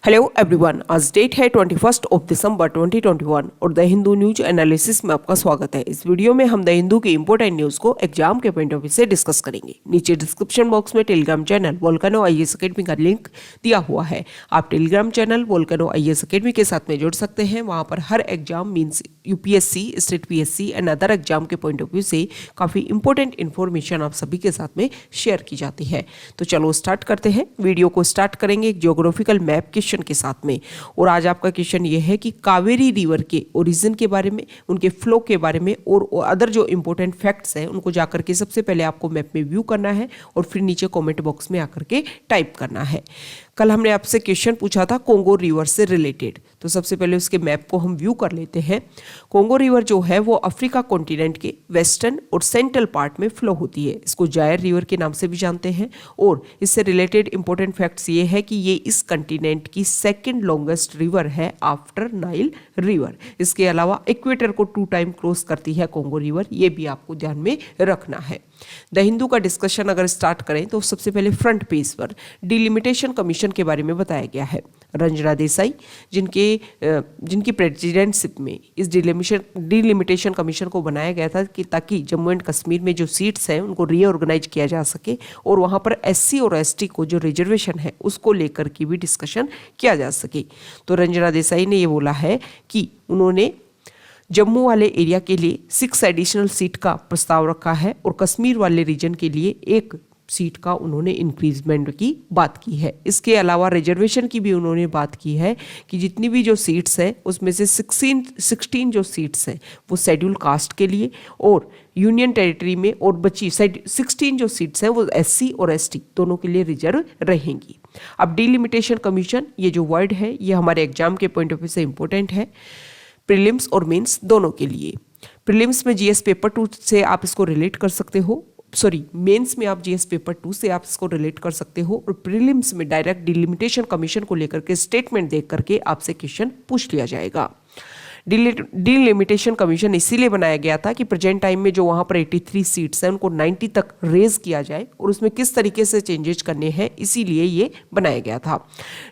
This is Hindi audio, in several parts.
हेलो एवरीवन, आज डेट है 21 दिसंबर 2021 और द हिंदू न्यूज एनालिसिस में आपका स्वागत है। इस वीडियो में हम द हिंदू की इंपॉर्टेंट न्यूज को एग्जाम के पॉइंट ऑफ व्यू से डिस्कस करेंगे। नीचे डिस्क्रिप्शन बॉक्स में Telegram channel Volcano IAS Academy का लिंक दिया हुआ है। आप Telegram channel Volcano IAS Academy के साथ में जुड़ सकते हैं। वहां पर हर exam means UPSC, state PSC and other exam के पॉइंट ऑफ व्यू से काफी इंपॉर्टेंट इन्फॉर्मेशन आप सभी के साथ में शेयर की जाती है। तो चलो स्टार्ट करते हैं। वीडियो को स्टार्ट करेंगे एक ज्योग्राफिकल मैप क्वेश्चन के साथ में। और आज आपका क्वेश्चन ये है कि कावेरी रिवर के ओरिजिन के बारे में, उनके फ्लो के बारे में और अदर जो इंपॉर्टेंट फैक्ट्स हैं उनको जाकर के सबसे पहले आपको मैप में व्यू करना है और फिर नीचे कमेंट बॉक्स में आकर के टाइप करना है। कल हमने आपसे क्वेश्चन पूछा था कोंगो रिवर से रिलेटेड, तो सबसे पहले उसके मैप को हम व्यू कर लेते हैं। कोंगो रिवर जो है वो अफ्रीका कॉन्टिनेंट के वेस्टर्न और सेंट्रल पार्ट में फ्लो होती है। इसको जायर रिवर के नाम से भी जानते हैं। और इससे रिलेटेड इंपॉर्टेंट फैक्ट्स ये है कि ये इस कॉन्टिनेंट की सेकंड लॉन्गेस्ट रिवर है आफ्टर नाइल रिवर। इसके अलावा इक्वेटर को 2 टाइम क्रॉस करती है कोंगो रिवर, ये भी आपको ध्यान में रखना है। द हिंदू का डिस्कशन अगर स्टार्ट करें तो सबसे पहले फ्रंट पेज पर डिलिमिटेशन कमीशन के बारे में बताया गया है। रंजना देसाई जिनकी प्रेसिडेंटशिप में इस डिलिमिटेशन कमीशन को बनाया गया था कि ताकि जम्मू एंड कश्मीर में जो सीट्स हैं उनको रीऑर्गेनाइज किया जा सके और वहां पर एससी और एसटी को जो रिजर्वेशन है उसको लेकर के भी डिस्कशन किया जा सके। तो रंजना देसाई ने ये बोला है कि उन्होंने जम्मू वाले एरिया के लिए 6 एडिशनल सीट का प्रस्ताव रखा है और कश्मीर वाले रीजन के लिए 1 सीट का उन्होंने इंक्रीजमेंट की बात की है। इसके अलावा रिजर्वेशन की भी उन्होंने बात की है कि जितनी भी जो सीट्स हैं उसमें से 16 जो सीट्स हैं वो शेड्यूल कास्ट के लिए और यूनियन टेरिटरी में, और बची 16 जो सीट्स हैं वो एससी और एसटी दोनों के लिए रिजर्व रहेंगी। अब डिलिमिटेशन कमीशन, ये जो वर्ड है ये हमारे एग्जाम के पॉइंट ऑफ व्यू से इंपॉर्टेंट है, प्रीलिम्स और मेंस दोनों के लिए। प्रीलिम्स में जीएस पेपर 2 से आप इसको रिलेट कर सकते हो, मेंस में आप जीएस पेपर 2 से आप इसको रिलेट कर सकते हो और प्रीलिम्स में डायरेक्ट डिलिमिटेशन कमीशन को लेकर के स्टेटमेंट देख करके आपसे क्वेश्चन पूछ लिया जाएगा। डिलिमिटेशन कमीशन इसीलिए बनाया गया था कि प्रेजेंट टाइम में जो वहां पर 83 सीट्स हैं उनको 90 तक रेज किया जाए और उसमें किस तरीके से चेंजेस करने हैं, इसीलिए ये बनाया गया था।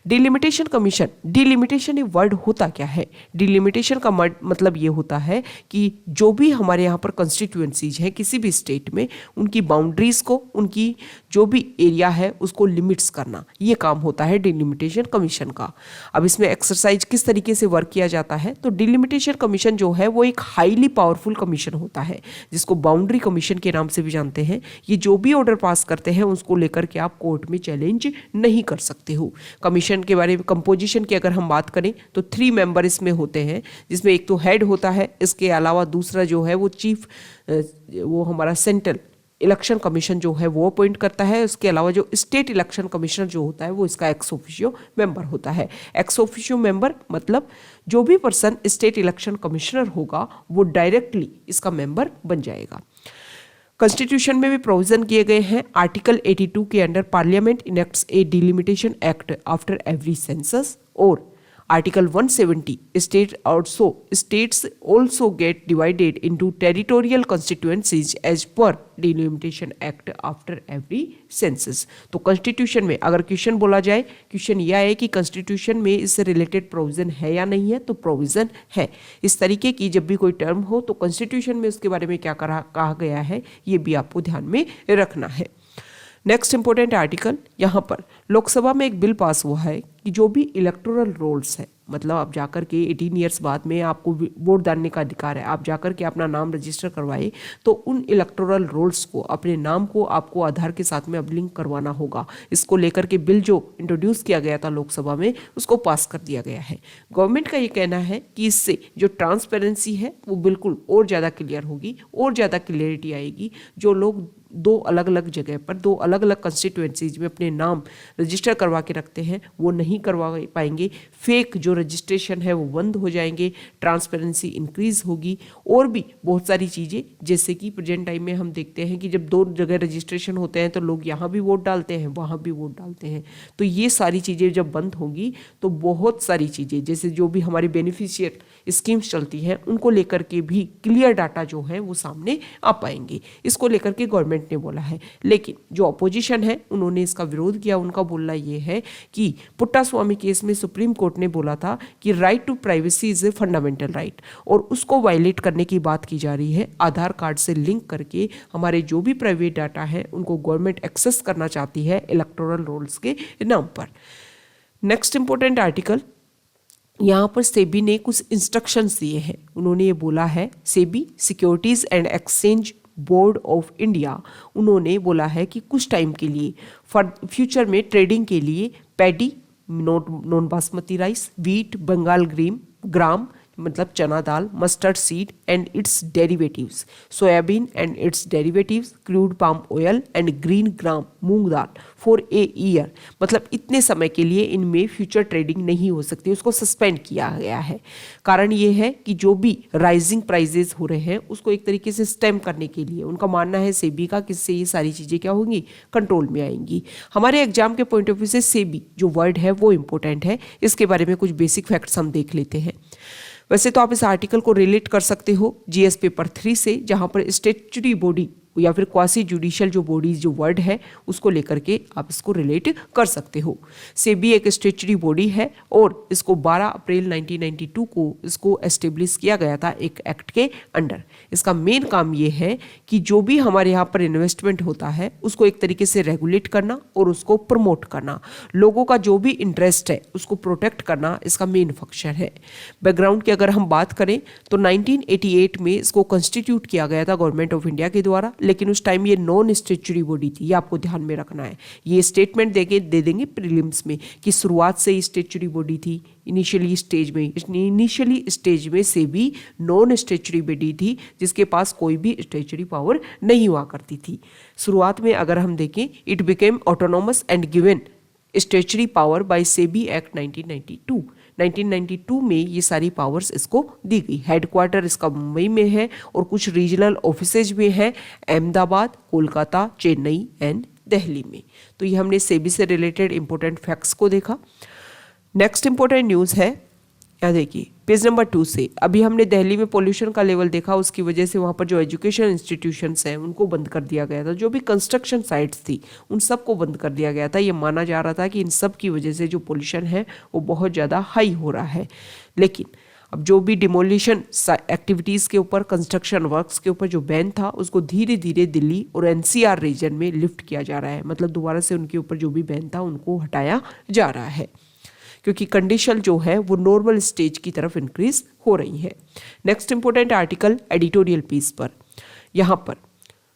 डिलिमिटेशन कमीशन, डिलिमिटेशन ये वर्ड होता क्या है? डिलिमिटेशन का मतलब ये होता है कि जो भी हमारे यहाँ पर कंस्टिट्यूएंसीज हैं किसी भी स्टेट में, उनकी बाउंड्रीज को, उनकी जो भी एरिया है उसको लिमिट्स करना, ये काम होता है डिलिमिटेशन कमीशन का। अब इसमें एक्सरसाइज किस तरीके से वर्क किया जाता है, तो डिलिमिटेशन कमीशन जो है वो एक हाईली पावरफुल कमीशन होता है जिसको बाउंड्री कमीशन के नाम से भी जानते हैं। ये जो भी ऑर्डर पास करते हैं उसको लेकर के आप कोर्ट में चैलेंज नहीं कर सकते हो। कमीशन के बारे में कंपोजिशन की अगर हम बात करें तो 3 मेंबर इसमें होते हैं, जिसमें एक तो हेड होता है, इसके अलावा दूसरा जो है वो चीफ, वो हमारा सेंट्रल इलेक्शन कमीशन जो है वो अपॉइंट करता है। उसके अलावा जो स्टेट इलेक्शन कमिश्नर जो होता है वो इसका एक्स ऑफिशियो मेंबर होता है। एक्स ऑफिशियो मेंबर मतलब जो भी पर्सन स्टेट इलेक्शन कमिश्नर होगा वो डायरेक्टली इसका मेंबर बन जाएगा। कॉन्स्टिट्यूशन में भी प्रोविजन किए गए हैं। आर्टिकल 82 के under parliament enacts a delimitation act after every census, और Article 170 states also get divided into territorial constituencies as per delimitation act after every census। तो कॉन्स्टिट्यूशन में अगर क्वेश्चन बोला जाए, क्वेश्चन यह है कि कॉन्स्टिट्यूशन में इससे रिलेटेड प्रोविजन है या नहीं है, तो प्रोविजन है। इस तरीके की जब भी कोई टर्म हो तो कॉन्स्टिट्यूशन में उसके बारे में क्या कहा गया है ये भी आपको ध्यान में रखना है। नेक्स्ट इंपॉर्टेंट आर्टिकल, यहाँ पर लोकसभा में एक बिल पास हुआ है कि जो भी इलेक्टोरल रोल्स है, मतलब आप जाकर के 18 ईयर्स बाद में आपको वोट डालने का अधिकार है, आप जाकर के अपना नाम रजिस्टर करवाए तो उन इलेक्टोरल रोल्स को, अपने नाम को आपको आधार के साथ में अब लिंक करवाना होगा। इसको लेकर के बिल जो इंट्रोड्यूस किया गया था लोकसभा में उसको पास कर दिया गया है। गवर्नमेंट का ये कहना है कि इससे जो ट्रांसपेरेंसी है वो बिल्कुल और ज़्यादा क्लियर होगी और ज़्यादा क्लियरिटी आएगी। जो लोग 2 अलग अलग जगह पर 2 अलग अलग कंस्टिट्यूएंसीज में अपने नाम रजिस्टर करवा के रखते हैं वो नहीं करवा पाएंगे। फेक जो रजिस्ट्रेशन है वो बंद हो जाएंगे, ट्रांसपेरेंसी इंक्रीज होगी और भी बहुत सारी चीज़ें, जैसे कि प्रेजेंट टाइम में हम देखते हैं कि जब 2 जगह रजिस्ट्रेशन होते हैं तो लोग यहाँ भी वोट डालते हैं वहाँ भी वोट डालते हैं। तो ये सारी चीज़ें जब बंद होंगी तो बहुत सारी चीज़ें, जैसे जो भी हमारी बेनिफिशियर स्कीम्स चलती हैं उनको लेकर के भी क्लियर डाटा जो है वो सामने आ पाएंगे। इसको लेकर के गवर्नमेंट गवर्नमेंट ने बोला है। लेकिन जो अपोजिशन है उन्होंने इसका विरोध किया। उनका बोलना ये है कि पुट्टास्वामी केस में सुप्रीम कोर्ट ने बोला था कि right to privacy is a fundamental right, और उसको वायलेट करने की बात की जा रही है। आधार कार्ड से लिंक करके हमारे जो भी प्राइवेट डाटा है उनको गवर्नमेंट एक्सेस करना चाहती है इलेक्टोरल रोल्स के नाम पर। नेक्स्ट इंपॉर्टेंट आर्टिकल, यहाँ पर सेबी ने कुछ इंस्ट्रक्शंस दिए हैं। उन्होंने ये बोला है, SEBI securities and exchange board of India, उन्होंने बोला है कि कुछ टाइम के लिए फ्यूचर में ट्रेडिंग के लिए paddy, non basmati rice, wheat, Bengal gram मतलब चना दाल, mustard seed and its derivatives, soybean and its derivatives, crude palm oil and green gram मूंग दाल फॉर ए ईयर, मतलब इतने समय के लिए इनमें फ्यूचर ट्रेडिंग नहीं हो सकती, उसको सस्पेंड किया गया है। कारण ये है कि जो भी राइजिंग प्राइजेस हो रहे हैं उसको एक तरीके से स्टेम करने के लिए उनका मानना है सेबी का, किससे ये सारी चीज़ें क्या होंगी, कंट्रोल में आएंगी। हमारे एग्जाम के पॉइंट ऑफ व्यू से सेबी जो वर्ड है वो इंपॉर्टेंट है, इसके बारे में कुछ बेसिक फैक्ट्स हम देख लेते हैं। वैसे तो आप इस आर्टिकल को रिलेट कर सकते हो जीएस पेपर 3 से, जहां पर स्टैट्यूटरी बॉडी या फिर क्वासी जुडिशियल जो बॉडीज जो वर्ड है उसको लेकर के आप इसको रिलेट कर सकते हो। सेबी एक स्टैट्यूटरी बॉडी है और इसको 12 अप्रैल 1992 को इसको एस्टेब्लिश किया गया था एक एक्ट के अंडर। इसका मेन काम ये है कि जो भी हमारे यहाँ पर इन्वेस्टमेंट होता है उसको एक तरीके से रेगुलेट करना और उसको प्रमोट करना, लोगों का जो भी इंटरेस्ट है उसको प्रोटेक्ट करना इसका मेन फंक्शन है। बैकग्राउंड की अगर हम बात करें तो 1988 में इसको कॉन्स्टिट्यूट किया गया था गवर्नमेंट ऑफ इंडिया के द्वारा, लेकिन उस टाइम ये नॉन स्टैट्यूटरी बॉडी थी, ये आपको ध्यान में रखना है। ये स्टेटमेंट दे देंगे प्रीलिम्स में कि शुरुआत से ही स्टैट्यूटरी बॉडी थी। इनिशियली स्टेज में सेबी नॉन स्टैट्यूटरी बॉडी थी जिसके पास कोई भी स्टैट्यूटरी पावर नहीं हुआ करती थी। शुरुआत में अगर हम देखें, it became autonomous and given statutory power by SEBI act 1992 में ये सारी पावर्स इसको दी गई। हेडक्वार्टर इसका मुंबई में है और कुछ रीजनल ऑफिसेज में है अहमदाबाद, कोलकाता, चेन्नई एंड दिल्ली में। तो ये हमने सेबी से रिलेटेड इंपॉर्टेंट फैक्ट्स को देखा। नेक्स्ट इंपॉर्टेंट न्यूज़ है, यहाँ देखिए पेज नंबर 2 से। अभी हमने दिल्ली में पोल्यूशन का लेवल देखा, उसकी वजह से वहाँ पर जो एजुकेशन इंस्टीट्यूशंस हैं उनको बंद कर दिया गया था। जो भी कंस्ट्रक्शन साइट्स थी उन सबको बंद कर दिया गया था। ये माना जा रहा था कि इन सब की वजह से जो पोल्यूशन है वो बहुत ज़्यादा हाई हो रहा है। लेकिन अब जो भी डिमोलिशन एक्टिविटीज़ के ऊपर, कंस्ट्रक्शन वर्क्स के ऊपर जो बैन था उसको धीरे धीरे दिल्ली और एनसीआर रीजन में लिफ्ट किया जा रहा है। मतलब दोबारा से उनके ऊपर जो भी बैन था उनको हटाया जा रहा है, क्योंकि कंडीशन जो है वो नॉर्मल स्टेज की तरफ इंक्रीज हो रही है। Next important article editorial piece पर। यहाँ पर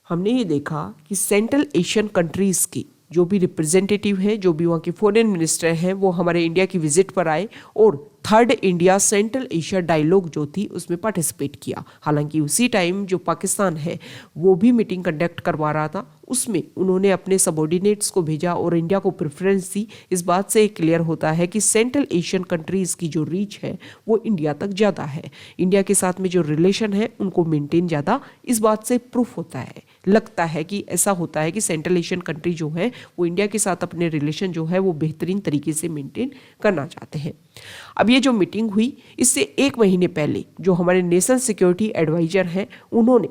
हमने ये देखा कि सेंट्रल एशियन कंट्रीज़ की जो भी रिप्रेजेंटेटिव हैं, जो भी वहाँ के फॉरेन मिनिस्टर हैं, वो हमारे इंडिया की विजिट पर आए और third India central Asia dialogue जो थी उसमें पार्टिसिपेट किया। हालांकि उसी टाइम जो पाकिस्तान है वो भी मीटिंग कंडक्ट करवा रहा था, उसमें उन्होंने अपने सबॉर्डिनेट्स को भेजा और इंडिया को प्रेफरेंस दी। इस बात से क्लियर होता है कि सेंट्रल एशियन कंट्रीज़ की जो रीच है वो इंडिया तक ज़्यादा है। इंडिया के साथ में जो रिलेशन है उनको मेंटेन ज़्यादा, इस बात से प्रूफ होता है, लगता है कि ऐसा होता है कि सेंट्रल एशियन कंट्री जो है वो इंडिया के साथ अपने रिलेशन जो है वो बेहतरीन तरीके से मेंटेन करना चाहते हैं। अब ये जो मीटिंग हुई इससे 1 महीने पहले जो हमारे नेशनल सिक्योरिटी एडवाइजर हैं उन्होंने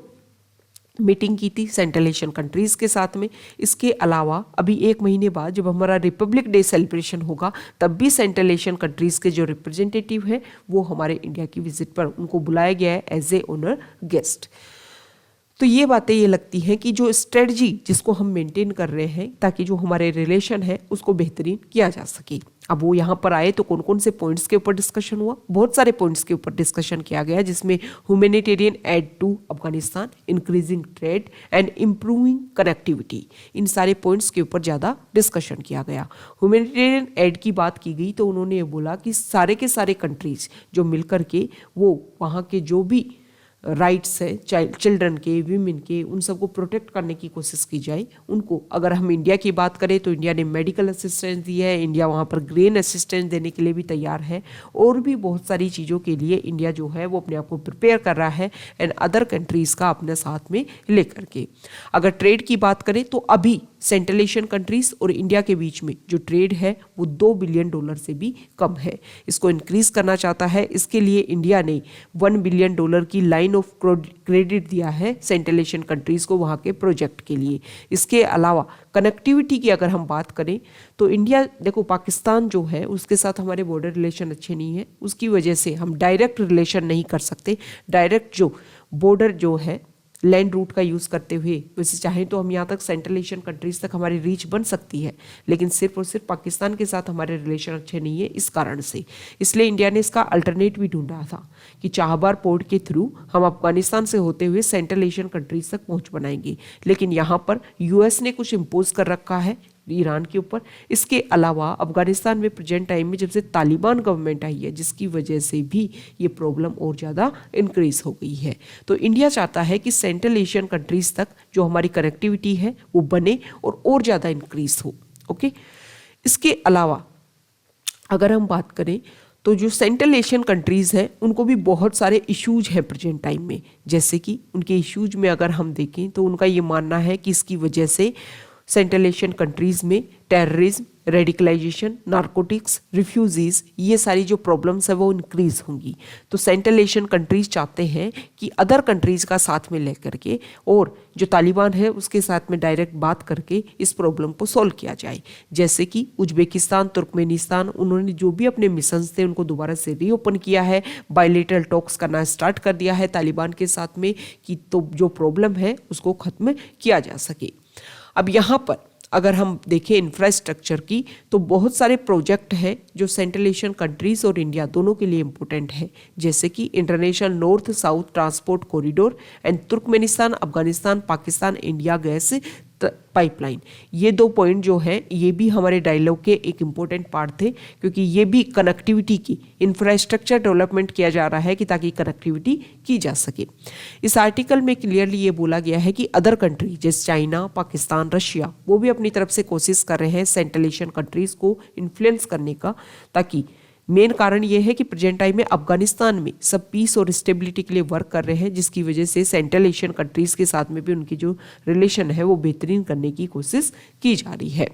मीटिंग की थी सेंट्रल एशियन कंट्रीज़ के साथ में। इसके अलावा अभी 1 महीने बाद जब हमारा रिपब्लिक डे सेलिब्रेशन होगा तब भी सेंट्रल एशियन कंट्रीज़ के जो रिप्रेजेंटेटिव हैं वो हमारे इंडिया की विजिट पर उनको बुलाया गया है एज ए ऑनर गेस्ट। तो ये बातें ये लगती हैं कि जो स्ट्रेटजी जिसको हम मेंटेन कर रहे हैं ताकि जो हमारे रिलेशन है उसको बेहतरीन किया जा सके। अब वो यहाँ पर आए तो कौन कौन से पॉइंट्स के ऊपर डिस्कशन हुआ, बहुत सारे पॉइंट्स के ऊपर डिस्कशन किया गया, जिसमें humanitarian aid to Afghanistan, increasing trade and improving connectivity, इन सारे पॉइंट्स के ऊपर ज़्यादा डिस्कशन किया गया। ह्यूमैनिटेरियन एड की बात की गई तो उन्होंने ये बोला कि सारे के सारे कंट्रीज जो मिलकर के वो वहाँ के जो भी राइट्स है चिल्ड्रन के, वीमेन के, उन सबको प्रोटेक्ट करने की कोशिश की जाए। उनको अगर हम इंडिया की बात करें तो इंडिया ने मेडिकल असिस्टेंस दी है, इंडिया वहाँ पर ग्रेन असिस्टेंस देने के लिए भी तैयार है और भी बहुत सारी चीज़ों के लिए इंडिया जो है वो अपने आप को प्रिपेयर कर रहा है एंड अदर कंट्रीज़ का अपने साथ में लेकर के। अगर ट्रेड की बात करें तो अभी सेंट्रल एशियन कंट्रीज और इंडिया के बीच में जो ट्रेड है वो $2 बिलियन से भी कम है। इसको इंक्रीज करना चाहता है। इसके लिए इंडिया ने $1 बिलियन की लाइन ऑफ क्रेडिट दिया है सेंट्रल एशियन कंट्रीज को वहाँ के प्रोजेक्ट के लिए। इसके अलावा कनेक्टिविटी की अगर हम बात करें तो इंडिया, देखो पाकिस्तान जो है उसके साथ हमारे बॉर्डर रिलेशन अच्छे नहीं है, उसकी वजह से हम डायरेक्ट रिलेशन नहीं कर सकते। डायरेक्ट जो बॉर्डर जो है लैंड रूट का यूज़ करते हुए वैसे चाहें तो हम यहाँ तक सेंट्रल एशियन कंट्रीज तक हमारी रीच बन सकती है, लेकिन सिर्फ और सिर्फ पाकिस्तान के साथ हमारे रिलेशन अच्छे नहीं है इस कारण से। इसलिए इंडिया ने इसका अल्टरनेट भी ढूंढा था कि चाहबार पोर्ट के थ्रू हम अफगानिस्तान से होते हुए सेंट्रल एशियन कंट्रीज तक पहुँच बनाएंगे, लेकिन यहाँ पर यूएस ने कुछ इम्पोज कर रखा है ईरान के ऊपर। इसके अलावा अफगानिस्तान में प्रेजेंट टाइम में जब से तालिबान गवर्नमेंट आई है, जिसकी वजह से भी ये प्रॉब्लम और ज़्यादा इंक्रीज हो गई है। तो इंडिया चाहता है कि सेंट्रल एशियन कंट्रीज तक जो हमारी कनेक्टिविटी है वो बने और ज़्यादा इंक्रीज हो। ओके, इसके अलावा अगर हम बात करें तो जो सेंट्रल एशियन कंट्रीज़ हैं उनको भी बहुत सारे इश्यूज हैं प्रेजेंट टाइम में। जैसे कि उनके इश्यूज में अगर हम देखें तो उनका ये मानना है कि इसकी वजह से सेंट्रल एशियन कंट्रीज़ में टेररिज्म, रेडिकलाइजेशन, नारकोटिक्स, रिफ्यूजीज़, ये सारी जो प्रॉब्लम्स है वो इंक्रीज़ होंगी। तो सेंट्रल एशियन कंट्रीज़ चाहते हैं कि अदर कंट्रीज़ का साथ में लेकर के और जो तालिबान है उसके साथ में डायरेक्ट बात करके इस प्रॉब्लम को सॉल्व किया जाए। जैसे कि उज्बेकिस्तान, तुर्कमेनिस्तान, उन्होंने जो भी अपने मिशंस थे उनको दोबारा से रीओपन किया है, बायलैटरल टॉक्स करना स्टार्ट कर दिया है तालिबान के साथ में कि तो जो प्रॉब्लम है उसको ख़त्म किया जा सके। अब यहाँ पर अगर हम देखें इंफ्रास्ट्रक्चर की तो बहुत सारे प्रोजेक्ट हैं जो सेंट्रल एशियन कंट्रीज़ और इंडिया दोनों के लिए इम्पोर्टेंट है। जैसे कि international north south transport corridor and Turkmenistan Afghanistan Pakistan India gas pipeline. ये 2 पॉइंट जो हैं ये भी हमारे डायलॉग के एक इम्पोर्टेंट पार्ट थे, क्योंकि ये भी कनेक्टिविटी की इंफ्रास्ट्रक्चर डेवलपमेंट किया जा रहा है कि ताकि कनेक्टिविटी की जा सके। इस आर्टिकल में क्लियरली ये बोला गया है कि अदर कंट्री जैसे चाइना, पाकिस्तान, रशिया वो भी अपनी तरफ से कोशिश कर रहे हैं सेंट्रल एशियन कंट्रीज़ को इन्फ्लुएंस करने का, ताकि मेन कारण ये है कि प्रेजेंट टाइम में अफगानिस्तान में सब पीस और स्टेबिलिटी के लिए वर्क कर रहे हैं, जिसकी वजह से सेंट्रल एशियन कंट्रीज़ के साथ में भी उनकी जो रिलेशन है वो बेहतरीन करने की कोशिश की जा रही है।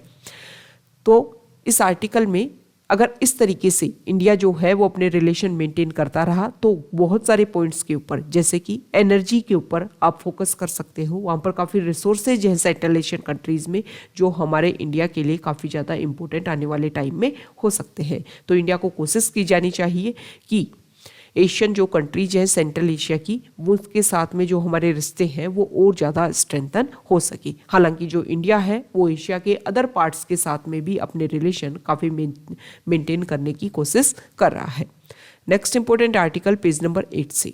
तो इस आर्टिकल में अगर इस तरीके से इंडिया जो है वो अपने रिलेशन मेंटेन करता रहा तो बहुत सारे पॉइंट्स के ऊपर, जैसे कि एनर्जी के ऊपर आप फोकस कर सकते हो। वहाँ पर काफ़ी रिसोर्सेज हैं सेंट्रल एशियन कंट्रीज़ में जो हमारे इंडिया के लिए काफ़ी ज़्यादा इंपॉर्टेंट आने वाले टाइम में हो सकते हैं। तो इंडिया को कोशिश की जानी चाहिए कि एशियन जो कंट्रीज हैं सेंट्रल एशिया की, वो उसके साथ में जो हमारे रिश्ते हैं वो और ज़्यादा स्ट्रेंथन हो सके। हालांकि जो इंडिया है वो एशिया के अदर पार्ट्स के साथ में भी अपने रिलेशन काफ़ी मेंटेन करने की कोशिश कर रहा है। Next important article page number 8 से।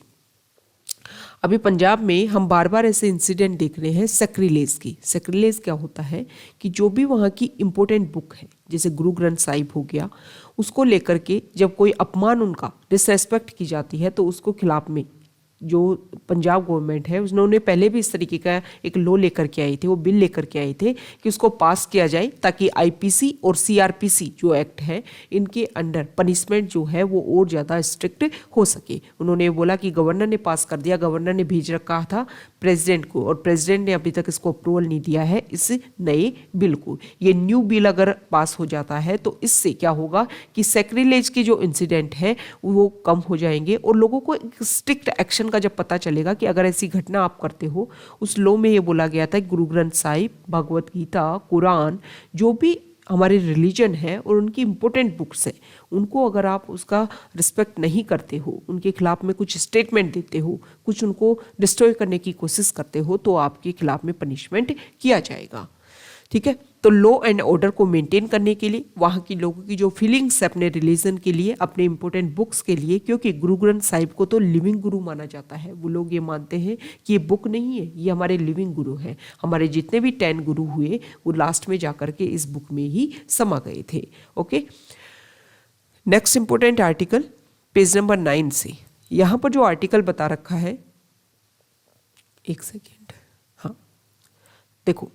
अभी पंजाब में हम बार बार ऐसे इंसिडेंट देख रहे हैं सैक्रिलेज की। सैक्रिलेज क्या होता है कि जो भी वहाँ की इम्पोर्टेंट बुक है जैसे गुरु ग्रंथ साहिब हो गया, उसको लेकर के जब कोई अपमान उनका डिसरेस्पेक्ट की जाती है तो उसको खिलाफ में जो पंजाब गवर्नमेंट है उन्होंने पहले भी इस तरीके का एक लॉ लेकर के आए थे, वो बिल लेकर के आए थे कि उसको पास किया जाए ताकि आईपीसी और सीआरपीसी जो एक्ट है इनके अंडर पनिशमेंट जो है वो और ज़्यादा स्ट्रिक्ट हो सके। उन्होंने बोला कि गवर्नर ने पास कर दिया, गवर्नर ने भेज रखा था प्रेसिडेंट को और प्रेसिडेंट ने अभी तक इसको अप्रूवल नहीं दिया है इस नए बिल को। ये न्यू बिल अगर पास हो जाता है तो इससे क्या होगा कि सैक्रिलेज के जो इंसिडेंट है वो कम हो जाएंगे और लोगों को एक स्ट्रिक्ट एक्शन का जब पता चलेगा कि अगर ऐसी घटना आप करते हो। उस लॉ में ये बोला गया था कि गुरु ग्रंथ साहिब, भगवत गीता, कुरान, जो भी हमारे रिलीजन है और उनकी इम्पोर्टेंट बुक्स हैं, उनको अगर आप उसका रिस्पेक्ट नहीं करते हो, उनके खिलाफ में कुछ स्टेटमेंट देते हो, कुछ उनको डिस्ट्रॉय करने की कोशिश करते हो तो आपके खिलाफ में पनिशमेंट किया जाएगा। ठीक है, तो लॉ एंड ऑर्डर को मेंटेन करने के लिए वहाँ की लोगों की जो फीलिंग्स है अपने रिलीजन के लिए, अपने इंपॉर्टेंट बुक्स के लिए, क्योंकि गुरु ग्रंथ साहिब को तो लिविंग गुरु माना जाता है। वो लोग ये मानते हैं कि ये बुक नहीं है, ये हमारे लिविंग गुरु हैं। हमारे जितने भी 10 गुरु हुए वो लास्ट में जाकर के इस बुक में ही समा गए थे। Okay, next important article page number 9 से। यहाँ पर जो आर्टिकल बता रखा है, एक सेकेंड, हाँ देखो,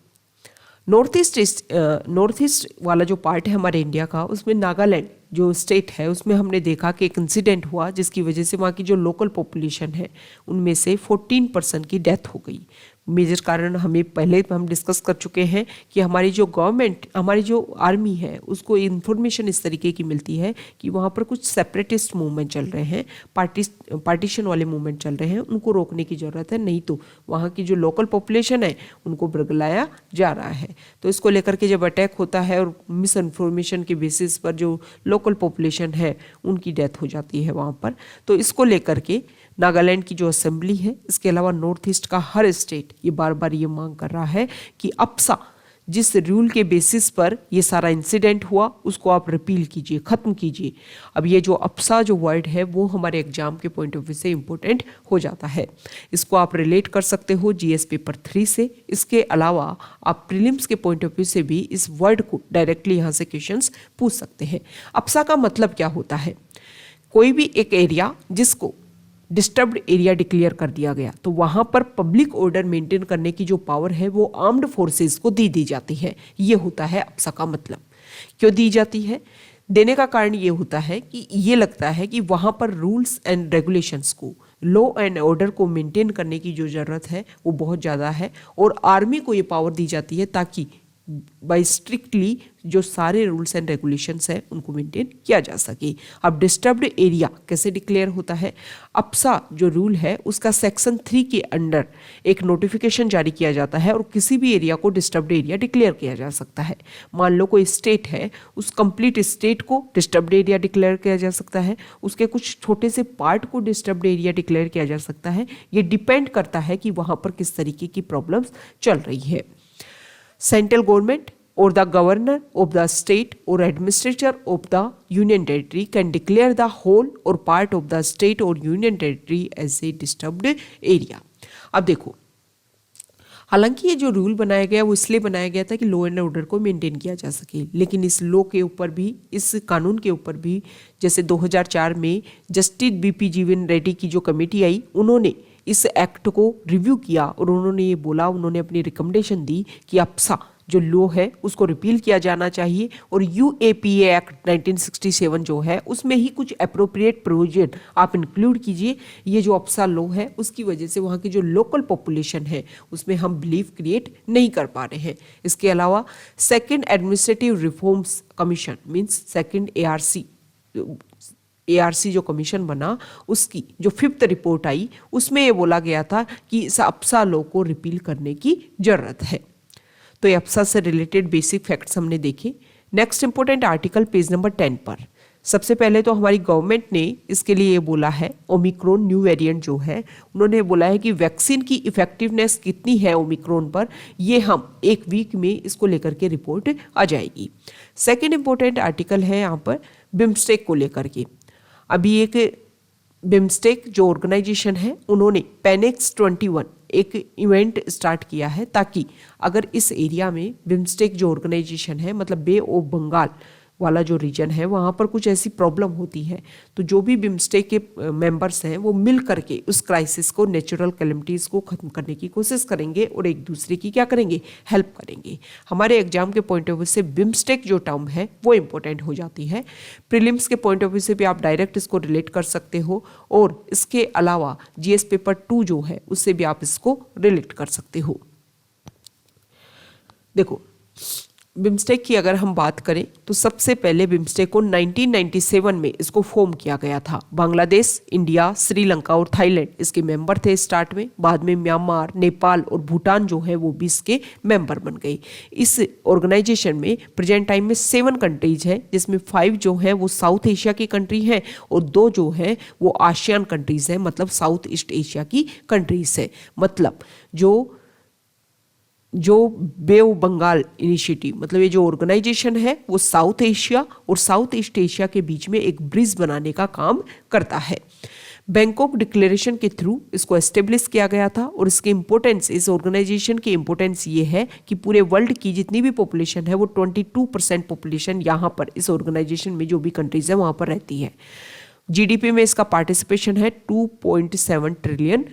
नॉर्थ ईस्ट वाला जो पार्ट है हमारे इंडिया का, उसमें नागालैंड जो स्टेट है उसमें हमने देखा कि एक इंसिडेंट हुआ जिसकी वजह से वहाँ की जो लोकल पॉपुलेशन है उनमें से 14% की डेथ हो गई। मेजर कारण हम डिस्कस कर चुके हैं कि हमारी जो गवर्नमेंट, हमारी जो आर्मी है, उसको इन्फॉर्मेशन इस तरीके की मिलती है कि वहाँ पर कुछ सेपरेटिस्ट मूवमेंट चल रहे हैं, पार्टीशन वाले मूवमेंट चल रहे हैं, उनको रोकने की ज़रूरत है, नहीं तो वहाँ की जो लोकल पॉपुलेशन है उनको बरगलाया जा रहा है। तो इसको लेकर के जब अटैक होता है और मिस इन्फॉर्मेशन के बेसिस पर जो लोकल पॉपुलेशन है उनकी डेथ हो जाती है वहाँ पर, तो इसको लेकर के नागालैंड की जो असेंबली है, इसके अलावा नॉर्थ ईस्ट का हर स्टेट ये बार बार ये मांग कर रहा है कि अप्सा जिस रूल के बेसिस पर ये सारा इंसिडेंट हुआ उसको आप रिपील कीजिए, ख़त्म कीजिए। अब ये जो अप्सा जो वर्ड है वो हमारे एग्जाम के पॉइंट ऑफ व्यू से इम्पोर्टेंट हो जाता है। इसको आप रिलेट कर सकते हो जीएस पेपर 3 से। इसके अलावा आप प्रीलिम्स के पॉइंट ऑफ व्यू से भी इस वर्ड को डायरेक्टली यहाँ से क्वेश्चंस पूछ सकते हैं। अप्सा का मतलब क्या होता है? कोई भी एक एरिया जिसको डिस्टर्ब्ड एरिया डिक्लेयर कर दिया गया, तो वहां पर पब्लिक ऑर्डर मेंटेन करने की जो पावर है वो आर्म्ड फोर्सेस को दी जाती है। ये होता है अप्सा का मतलब। क्यों दी जाती है? देने का कारण ये होता है कि ये लगता है कि वहां पर रूल्स एंड रेगुलेशंस को, लॉ एंड ऑर्डर को मेंटेन करने की जो ज़रूरत है वो बहुत ज़्यादा है, और आर्मी को ये पावर दी जाती है ताकि बाई स्ट्रिक्टली जो सारे रूल्स एंड रेगुलेशंस हैं उनको मेंटेन किया जा सके। अब डिस्टर्ब्ड एरिया कैसे डिक्लेयर होता है? अप्सा जो रूल है उसका सेक्शन 3 के अंडर एक नोटिफिकेशन जारी किया जाता है और किसी भी एरिया को डिस्टर्ब्ड एरिया डिक्लेयर किया जा सकता है। मान लो कोई स्टेट है, उस कंप्लीट स्टेट को डिस्टर्ब्ड एरिया डिक्लेयर किया जा सकता है, उसके कुछ छोटे से पार्ट को डिस्टर्ब्ड एरिया डिक्लेयर किया जा सकता है। ये डिपेंड करता है कि वहाँ पर किस तरीके की प्रॉब्लम्स चल रही है। Central government or the governor of the state or administrator of the union territory can declare the whole or part of the state or union territory as a disturbed area। अब देखो, हालांकि ये जो रूल बनाया गया वो इसलिए बनाया गया था कि लॉ एंड ऑर्डर को मेंटेन किया जा सके, लेकिन इस लॉ के ऊपर भी, इस कानून के ऊपर भी, जैसे 2004 में जस्टिस बीपी जीवन रेड्डी की जो कमेटी आई, उन्होंने इस एक्ट को रिव्यू किया और उन्होंने ये बोला, उन्होंने अपनी रिकमेंडेशन दी कि अप्सा जो लॉ है उसको रिपील किया जाना चाहिए, और यूएपीए एक्ट 1967 जो है उसमें ही कुछ अप्रोप्रिएट प्रोविजन आप इंक्लूड कीजिए। ये जो अप्सा लॉ है उसकी वजह से वहाँ की जो लोकल पॉपुलेशन है उसमें हम बिलीव क्रिएट नहीं कर पा रहे हैं। इसके अलावा second administrative reforms commission means second ARC जो कमीशन बना, उसकी जो 5th रिपोर्ट आई उसमें ये बोला गया था कि इस अप्सा लॉ को रिपील करने की जरूरत है। तो ये अप्सा से रिलेटेड बेसिक फैक्ट्स हमने देखे। Next important article page number 10 पर। सबसे पहले तो हमारी गवर्नमेंट ने इसके लिए ये बोला है, ओमिक्रॉन न्यू वेरिएंट जो है, उन्होंने बोला है कि वैक्सीन की इफेक्टिवनेस कितनी है ओमिक्रॉन पर, ये हम 1 वीक में इसको लेकर के रिपोर्ट आ जाएगी। सेकेंड इंपॉर्टेंट आर्टिकल है यहाँ पर बिम्स्टेक को लेकर के। अभी एक बिम्स्टेक जो ऑर्गेनाइजेशन है उन्होंने पेनेक्स 21 एक इवेंट स्टार्ट किया है, ताकि अगर इस एरिया में बिम्स्टेक जो ऑर्गेनाइजेशन है, मतलब बे ऑफ बंगाल वाला जो रीजन है, वहाँ पर कुछ ऐसी प्रॉब्लम होती है, तो जो भी बिम्स्टेक के मेंबर्स हैं वो मिल करके उस क्राइसिस को, नेचुरल कैलेमिटीज़ को ख़त्म करने की कोशिश करेंगे और एक दूसरे की क्या करेंगे, हेल्प करेंगे। हमारे एग्जाम के पॉइंट ऑफ व्यू से बिम्स्टेक जो टर्म है वो इंपॉर्टेंट हो जाती है। प्रीलिम्स के पॉइंट ऑफ व्यू से भी आप डायरेक्ट इसको रिलेट कर सकते हो, और इसके अलावा जीएस पेपर 2 जो है उससे भी आप इसको रिलेट कर सकते हो। देखो, बिम्स्टेक की अगर हम बात करें तो सबसे पहले बिम्स्टेक को 1997 में इसको फॉर्म किया गया था। बांग्लादेश, इंडिया, श्रीलंका और थाईलैंड इसके मेंबर थे स्टार्ट में। बाद में म्यांमार, नेपाल और भूटान जो है वो भी इसके मेंबर बन गए। इस ऑर्गेनाइजेशन में प्रेजेंट टाइम में 7 कंट्रीज हैं, जिसमें 5 जो हैं वो साउथ एशिया की कंट्री हैं और 2 जो हैं वो आसियान कंट्रीज हैं, मतलब साउथ ईस्ट एशिया की कंट्रीज है। मतलब जो बे ऑफ बंगाल इनिशिएटिव, मतलब ये जो ऑर्गेनाइजेशन है वो साउथ एशिया और साउथ ईस्ट एशिया के बीच में एक ब्रिज बनाने का काम करता है। बैंकॉक डिक्लेरेशन के थ्रू इसको एस्टेब्लिश किया गया था, और इसकी इंपॉर्टेंस, इस ऑर्गेनाइजेशन की इंपॉर्टेंस ये है कि पूरे वर्ल्ड की जितनी भी पॉपुलेशन है वो 22% पॉपुलेशन यहाँ पर इस ऑर्गेनाइजेशन में जो भी कंट्रीज है वहाँ पर रहती है। जीडीपी में इसका पार्टिसिपेशन है $2.7 ट्रिलियन,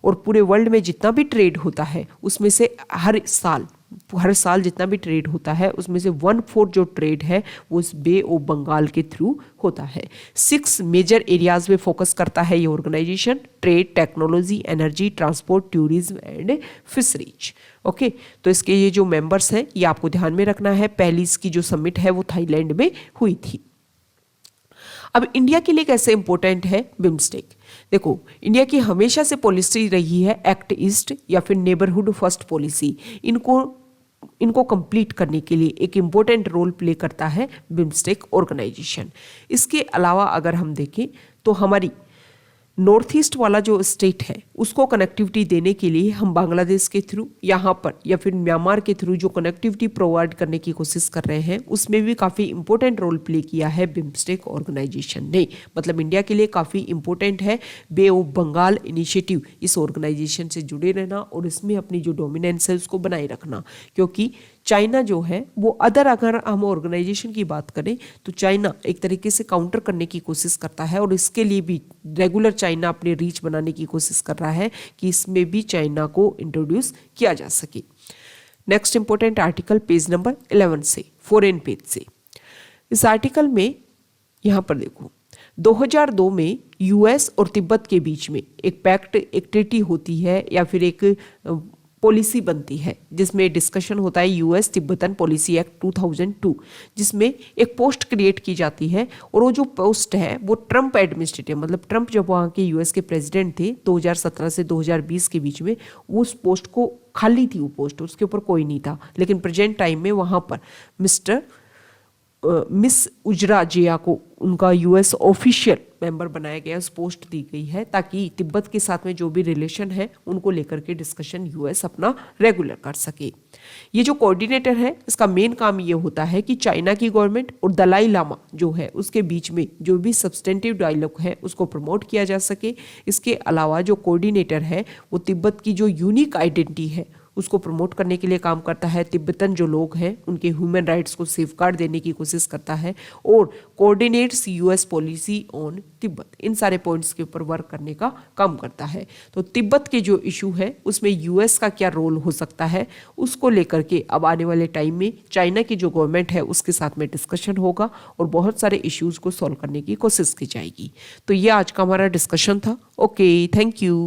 और पूरे वर्ल्ड में जितना भी ट्रेड होता है उसमें से हर साल हर साल जितना भी ट्रेड होता है उसमें से 1/4 जो ट्रेड है वो इस बे ऑफ बंगाल के थ्रू होता है। 6 मेजर एरियाज में फोकस करता है ये organisation: trade, technology, energy, transport, tourism and fisheries. Okay, तो इसके ये जो मेंबर्स हैं ये आपको ध्यान में रखना है। पहली इसकी जो समिट है वो थाईलैंड में हुई थी। अब इंडिया के लिए कैसे इंपॉर्टेंट है बिम्स्टेक? देखो, इंडिया की हमेशा से पॉलिसी रही है एक्ट ईस्ट या फिर नेबरहुड फर्स्ट पॉलिसी। इनको कंप्लीट करने के लिए एक इम्पोर्टेंट रोल प्ले करता है बिम्स्टेक ऑर्गेनाइजेशन। इसके अलावा अगर हम देखें तो हमारी नॉर्थ ईस्ट वाला जो स्टेट है उसको कनेक्टिविटी देने के लिए हम बांग्लादेश के थ्रू यहाँ पर या फिर म्यांमार के थ्रू जो कनेक्टिविटी प्रोवाइड करने की कोशिश कर रहे हैं उसमें भी काफ़ी इंपॉर्टेंट रोल प्ले किया है बिम्स्टेक ऑर्गेनाइजेशन ने। मतलब इंडिया के लिए काफ़ी इंपॉर्टेंट है बे ऑफ बंगाल इनिशिएटिव, इस ऑर्गेनाइजेशन से जुड़े रहना और इसमें अपनी जो डोमिनेंस है उसको बनाए रखना। क्योंकि चाइना जो है वो अगर हम ऑर्गेनाइजेशन की बात करें तो चाइना एक तरीके से काउंटर करने की कोशिश करता है और इसके लिए भी रेगुलर चाइना अपने रीच बनाने की कोशिश कर रहा है कि इसमें भी चाइना को इंट्रोड्यूस किया जा सके। Next important article page number 11 से, फॉरेन पेज से। इस आर्टिकल में यहाँ पर देखो 2002 में यूएस और तिब्बत के बीच में एक पैक्ट, एक ट्रीटी होती है या फिर एक पॉलिसी बनती है जिसमें डिस्कशन होता है यूएस तिब्बतन पॉलिसी एक्ट 2002, जिसमें एक पोस्ट क्रिएट की जाती है। और वो जो पोस्ट है वो ट्रंप एडमिनिस्ट्रेटिव, मतलब ट्रंप जब वहाँ के यूएस के प्रेसिडेंट थे 2017 से 2020 के बीच में, उस पोस्ट को खाली थी, वो पोस्ट उसके ऊपर कोई नहीं था। लेकिन प्रेजेंट टाइम में वहाँ पर मिस उजरा जिया को उनका यूएस ऑफिशियल मेंबर बनाया गया, उस पोस्ट दी गई है ताकि तिब्बत के साथ में जो भी रिलेशन है उनको लेकर के डिस्कशन यूएस अपना रेगुलर कर सके। ये जो कोऑर्डिनेटर है इसका मेन काम ये होता है कि चाइना की गवर्नमेंट और दलाई लामा जो है उसके बीच में जो भी सब्सटेंटिव डायलॉग है उसको प्रमोट किया जा सके। इसके अलावा जो कोऑर्डिनेटर है वो तिब्बत की जो यूनिक आइडेंटिटी है उसको प्रमोट करने के लिए काम करता है। तिब्बतन जो लोग हैं उनके ह्यूमन राइट्स को सेफगार्ड देने की कोशिश करता है और coordinates US policy on Tibet, इन सारे पॉइंट्स के ऊपर वर्क करने का काम करता है। तो तिब्बत के जो इशू है उसमें यूएस का क्या रोल हो सकता है उसको लेकर के अब आने वाले टाइम में चाइना की जो गवर्नमेंट है उसके साथ में डिस्कशन होगा और बहुत सारे इश्यूज को सॉल्व करने की कोशिश की जाएगी। तो ये आज का हमारा डिस्कशन था। Okay, thank you.